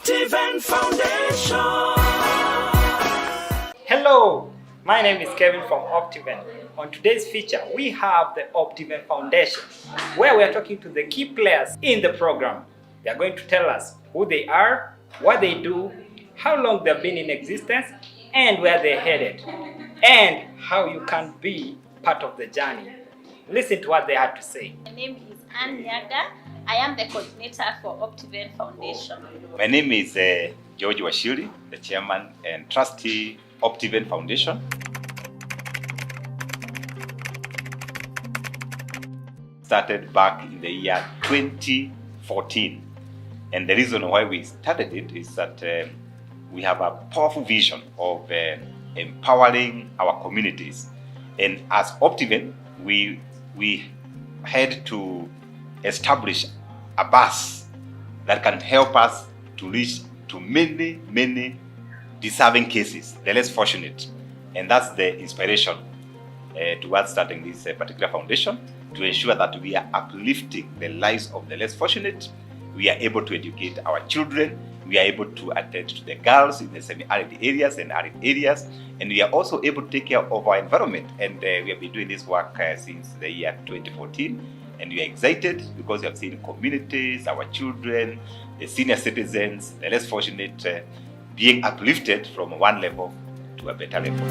Optiven Foundation. Hello, my name is Kevin from Optiven. On today's feature, we have the Optiven Foundation, where we are talking to the key players in the program. They are going to tell us who they are, what they do, how long they've been in existence, and where they're headed, and how you can be part of the journey. Listen to what they had to say. My name is Ann Nyaga. I am the coordinator for Optiven Foundation. My name is George Washiri, the chairman and trustee Optiven Foundation. Started back in the year 2014. And the reason why we started it is that we have a powerful vision of empowering our communities. And as Optiven, we had to establish a bus that can help us to reach to many deserving cases, the less fortunate. And that's the inspiration towards starting this particular foundation, to ensure that we are uplifting the lives of the less fortunate. We are able to educate our children. We are able to attend to the girls in the semi-arid areas and arid areas. And we are also able to take care of our environment. And we have been doing this work since the year 2014. And we are excited because we have seen communities, our children, the senior citizens, the less fortunate, being uplifted from one level to a better level.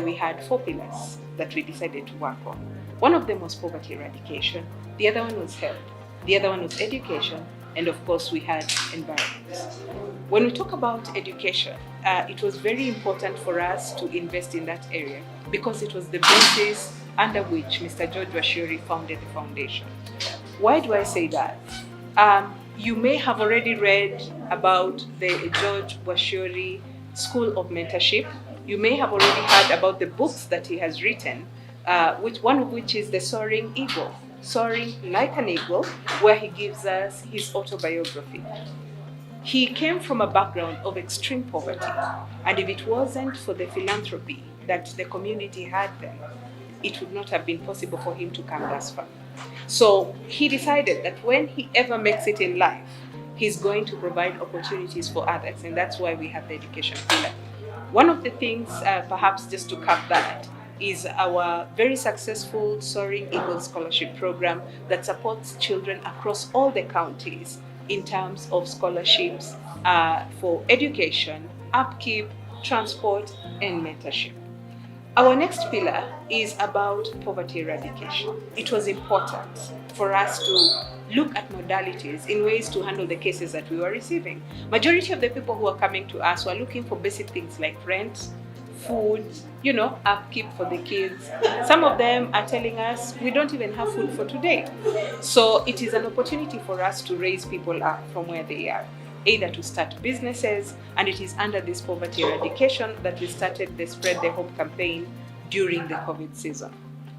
We had 4 pillars that we decided to work on. One of them was poverty eradication, the other one was health, the other one was education, and of course we had environment. When we talk about education, it was very important for us to invest in that area because it was the basis under which Mr. George Washiri founded the foundation. Why do I say that? You may have already read about the George Washiri School of Mentorship. You may have already heard about the books that he has written, one of which is The Soaring Eagle, Soaring Like an Eagle, where he gives us his autobiography. He came from a background of extreme poverty, and if it wasn't for the philanthropy that the community had then, it would not have been possible for him to come thus far. So he decided that when he ever makes it in life, he's going to provide opportunities for others, and that's why we have the education pillar. One of the things, perhaps just to cap that, is our very successful Soaring Eagle Scholarship Program that supports children across all the counties in terms of scholarships for education, upkeep, transport, and mentorship. Our next pillar is about poverty eradication. It was important for us to look at modalities in ways to handle the cases that we were receiving. Majority of the people who are coming to us were looking for basic things like rent, food, upkeep for the kids. Some of them are telling us we don't even have food for today. So it is an opportunity for us to raise people up from where they are, either to start businesses, and it is under this poverty eradication that we started the Spread the Hope campaign during the COVID season.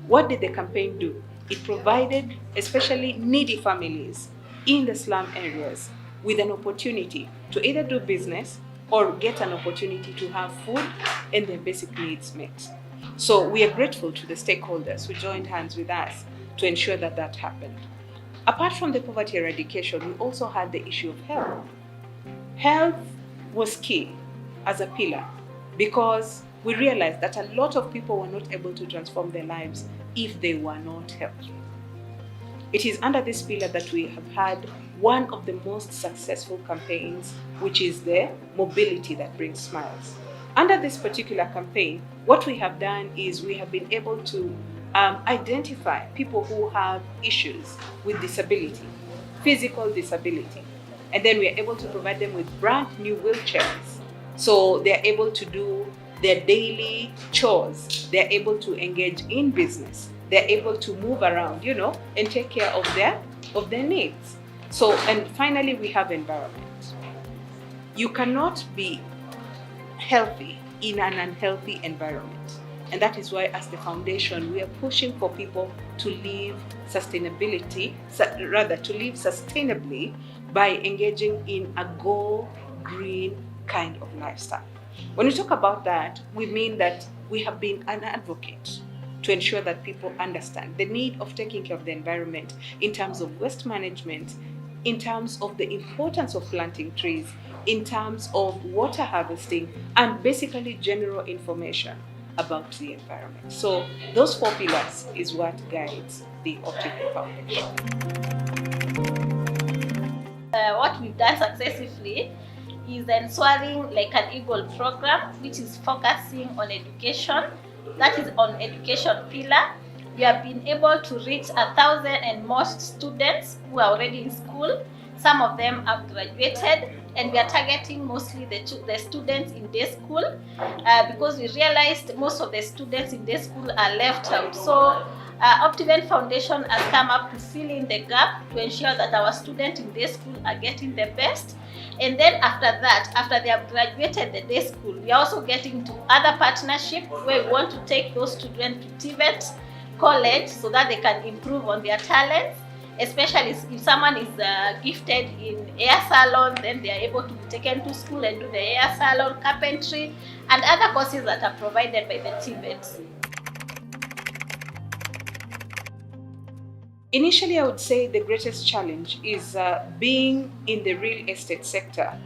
What did the campaign do? It provided especially needy families in the slum areas with an opportunity to either do business or get an opportunity to have food and their basic needs met. So we are grateful to the stakeholders who joined hands with us to ensure that that happened. Apart from the poverty eradication, we also had the issue of health. Health was key as a pillar because we realized that a lot of people were not able to transform their lives if they were not healthy. It is under this pillar that we have had one of the most successful campaigns, which is the Mobility That Brings Smiles. Under this particular campaign, what we have done is we have been able to identify people who have issues with disability, physical disability, and then we are able to provide them with brand new wheelchairs. So they're able to do their daily chores, they're able to engage in business, they're able to move around, and take care of their needs. So, and finally, we have environment. You cannot be healthy in an unhealthy environment. And that is why, as the foundation, we are pushing for people to live sustainably by engaging in a go green kind of lifestyle. When we talk about that, we mean that we have been an advocate to ensure that people understand the need of taking care of the environment in terms of waste management, in terms of the importance of planting trees, in terms of water harvesting, and basically general information about the environment. So those 4 pillars is what guides the Optiven Foundation. What we've done successively is ensuring like an Eagle program, which is focusing on education. That is on education pillar. We have been able to reach 1,000 and more students who are already in school. Some of them have graduated, and we are targeting mostly the students in day school because we realized most of the students in day school are left out. So Optiven Foundation has come up to fill in the gap to ensure that our students in day school are getting the best. And then after that, after they have graduated the day school, we are also getting to other partnerships where we want to take those students to TVET college so that they can improve on their talents. Especially if someone is gifted in hair salon, then they are able to be taken to school and do the hair salon, carpentry, and other courses that are provided by the TVET. Initially, I would say the greatest challenge is being in the real estate sector.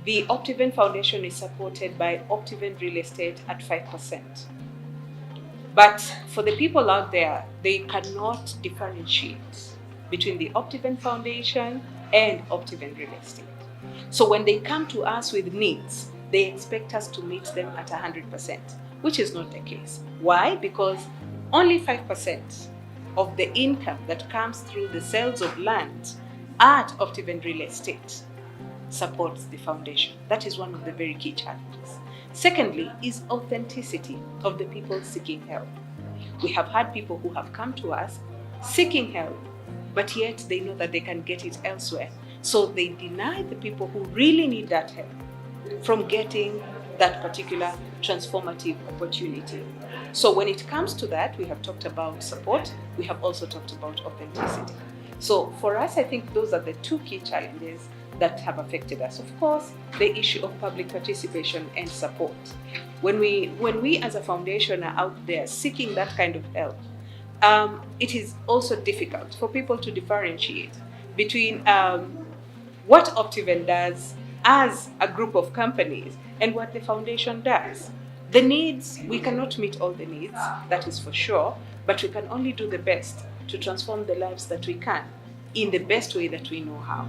The Optiven Foundation is supported by Optiven Real Estate at 5%. But for the people out there, they cannot differentiate between the Optiven Foundation and Optiven Real Estate. So when they come to us with needs, they expect us to meet them at 100%, which is not the case. Why? Because only 5% of the income that comes through the sales of land at Optiven Real Estate supports the foundation. That is one of the very key challenges. Secondly is authenticity of the people seeking help. We have had people who have come to us seeking help, but yet they know that they can get it elsewhere. So they deny the people who really need that help from getting that particular transformative opportunity. So when it comes to that, we have talked about support, we have also talked about authenticity. So for us, I think those are the 2 key challenges that have affected us. Of course, the issue of public participation and support. When we as a foundation are out there seeking that kind of help, it is also difficult for people to differentiate between what Optiven does as a group of companies and what the foundation does. The needs, we cannot meet all the needs, that is for sure, but we can only do the best to transform the lives that we can in the best way that we know how.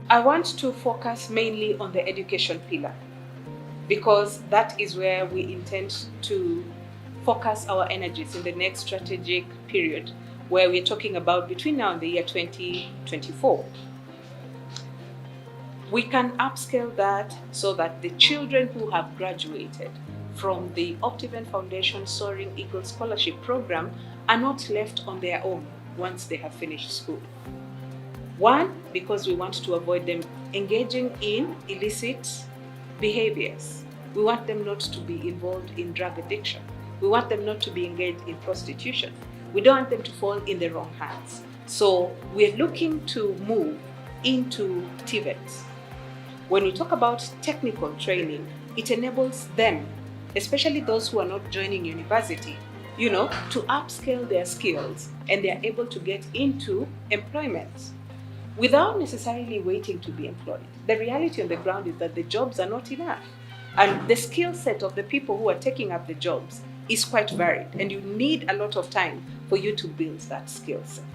I want to focus mainly on the education pillar because that is where we intend to focus our energies in the next strategic period, where we're talking about between now and the year 2024. We can upscale that so that the children who have graduated from the Optiven Foundation Soaring Eagle Scholarship Program are not left on their own once they have finished school. One, because we want to avoid them engaging in illicit behaviors. We want them not to be involved in drug addiction. We want them not to be engaged in prostitution. We don't want them to fall in the wrong hands. So we're looking to move into TVET. When we talk about technical training, it enables them, especially those who are not joining university, to upscale their skills, and they are able to get into employment without necessarily waiting to be employed. The reality on the ground is that the jobs are not enough. And the skill set of the people who are taking up the jobs is quite varied, and you need a lot of time for you to build that skill set.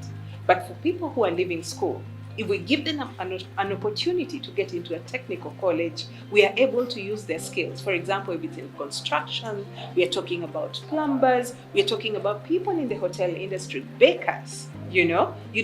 But for people who are leaving school, if we give them an opportunity to get into a technical college, we are able to use their skills. For example, if it's in construction, we are talking about plumbers, we are talking about people in the hotel industry, bakers. You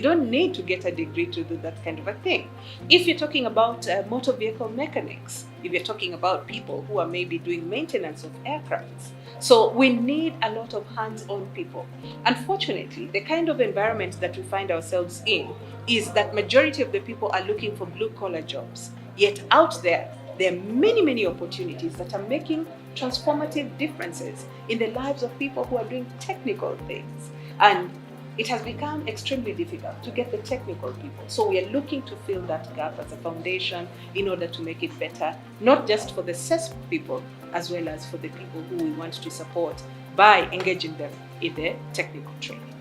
don't need to get a degree to do that kind of a thing. If you're talking about motor vehicle mechanics, if you're talking about people who are maybe doing maintenance of aircrafts. So we need a lot of hands-on people. Unfortunately, the kind of environment that we find ourselves in is that majority of the people are looking for blue-collar jobs. Yet out there are many, many opportunities that are making transformative differences in the lives of people who are doing technical things. And it has become extremely difficult to get the technical people. So we are looking to fill that gap as a foundation in order to make it better, not just for the CESP people, as well as for the people who we want to support by engaging them in their technical training.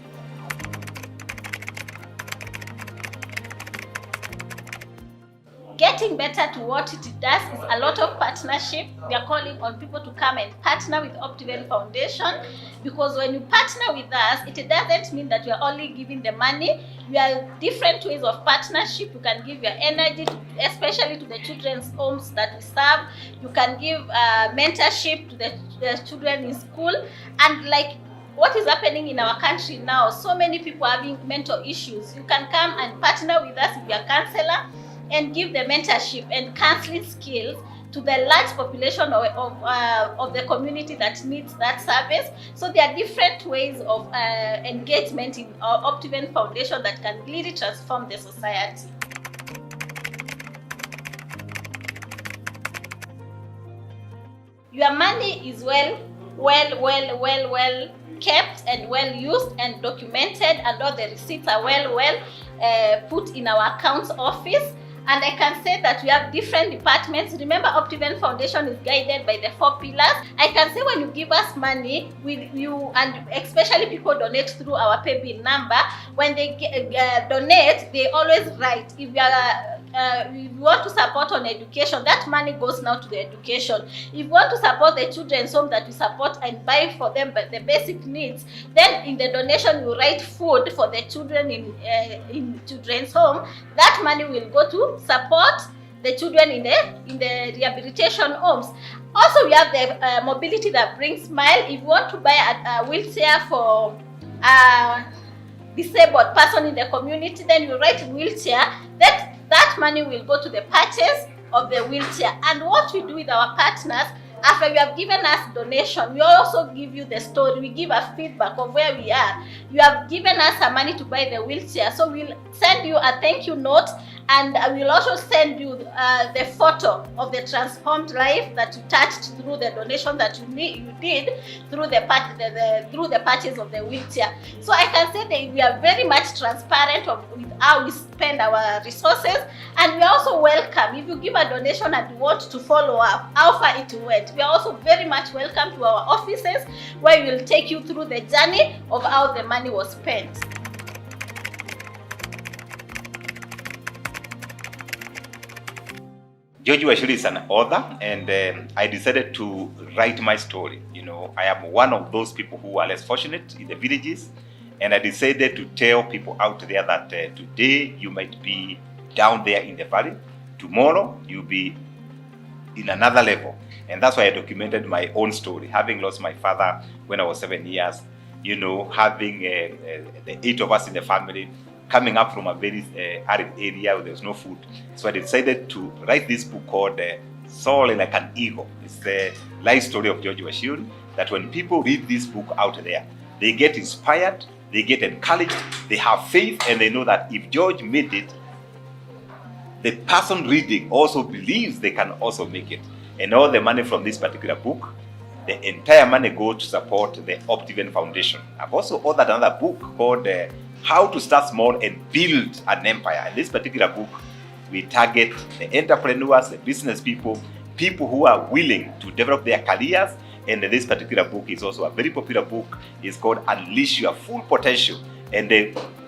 getting better to what it does is a lot of partnership. We are calling on people to come and partner with Optiven Foundation, because when you partner with us, it doesn't mean that you are only giving the money. We are different ways of partnership. You can give your energy, especially to the children's homes that we serve. You can give mentorship to the children in school. And like what is happening in our country now, so many people are having mental issues. You can come and partner with us if you are a counselor and give the mentorship and counseling skills to the large population of the community that needs that service. So there are different ways of engagement in our Optiven Foundation that can really transform the society. Your money is well kept and well used and documented, and all the receipts are well put in our accounts office. And I can say that we have different departments. Remember, Optiven Foundation is guided by the 4 pillars. I can say when you give us money, and especially people donate through our pay bill number, when they donate, they always write, if you want to support on education, that money goes now to the education. If you want to support the children's home that we support and buy for them the basic needs, then in the donation you write food for the children in children's home. That money will go to support the children in the rehabilitation homes. Also, we have the mobility that brings smile. If you want to buy a wheelchair for a disabled person in the community, then you write wheelchair. That money will go to the purchase of the wheelchair. And what we do with our partners, after you have given us donation, we also give you the story. We give a feedback of where we are. You have given us some money to buy the wheelchair, so we'll send you a thank you note, and we'll also send you the photo of the transformed life that you touched through the donation that you did through the purchase of the wheelchair. So I can say that we are very much transparent with how we spend our resources, and we are also welcome. If you give a donation and you want to follow up how far it went, we are also very much welcome to our offices, where we will take you through the journey of how the money was spent. George Washuri is an author, and I decided to write my story. You know, I am one of those people who are less fortunate in the villages, and I decided to tell people out there that today you might be down there in the valley, tomorrow you'll be in another level. And that's why I documented my own story, having lost my father when I was 7 years, you know, having the 8 of us in the family, coming up from a very arid area where there's no food. So I decided to write this book called Soaring Like an Eagle. It's the life story of George Washuri, that when people read this book out there, they get inspired, they get encouraged, they have faith, and they know that if George made it, the person reading also believes they can also make it. And all the money from this particular book, the entire money goes to support the Optiven Foundation. I've also authored another book called How to Start Small and Build an Empire. In this particular book, we target the entrepreneurs, the business people who are willing to develop their careers. And this particular book is also a very popular book. It's called Unleash Your Full Potential. And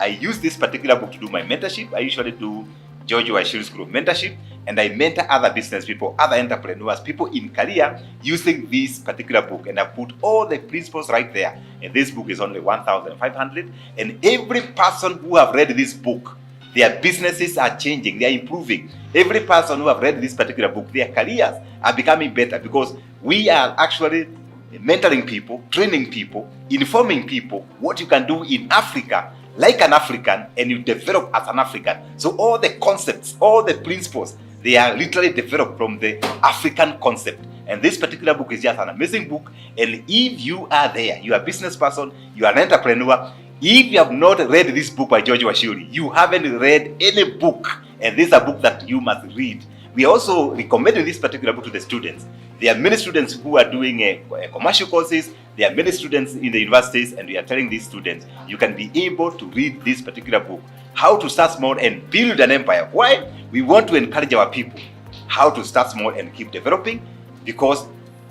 I use this particular book to do my mentorship. I usually do George Washuri's group mentorship, and I mentor other business people, other entrepreneurs, people in career using this particular book. And I put all the principles right there. And this book is only 1,500. And every person who have read this book, their businesses are changing, they are improving. Every person who have read this particular book, their careers are becoming better, because we are actually mentoring people, training people, informing people what you can do in Africa like an African, and you develop as an African. So all the concepts, all the principles, they are literally developed from the African concept. And this particular book is just an amazing book. And if you are there, you are a business person, you are an entrepreneur, if you have not read this book by George Washuri, you haven't read any book. And this is a book that you must read. We also recommended this particular book to the students. There are many students who are doing commercial courses. There are many students in the universities, and we are telling these students, you can be able to read this particular book, How to Start Small and Build an Empire. Why? We want to encourage our people how to start small and keep developing, because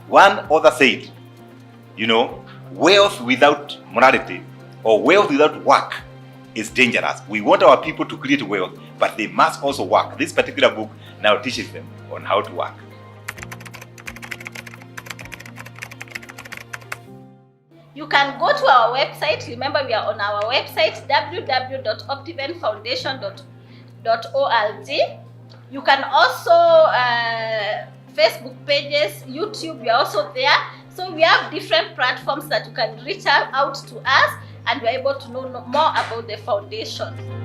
one author said, you know, wealth without morality or wealth without work is dangerous. We want our people to create wealth, but they must also work. This particular book now teaches them on how to work. You can go to our website. Remember, we are on our website, www.optivenfoundation.org. You can also Facebook pages, YouTube, we are also there. So we have different platforms that you can reach out to us, and we're able to know more about the foundation.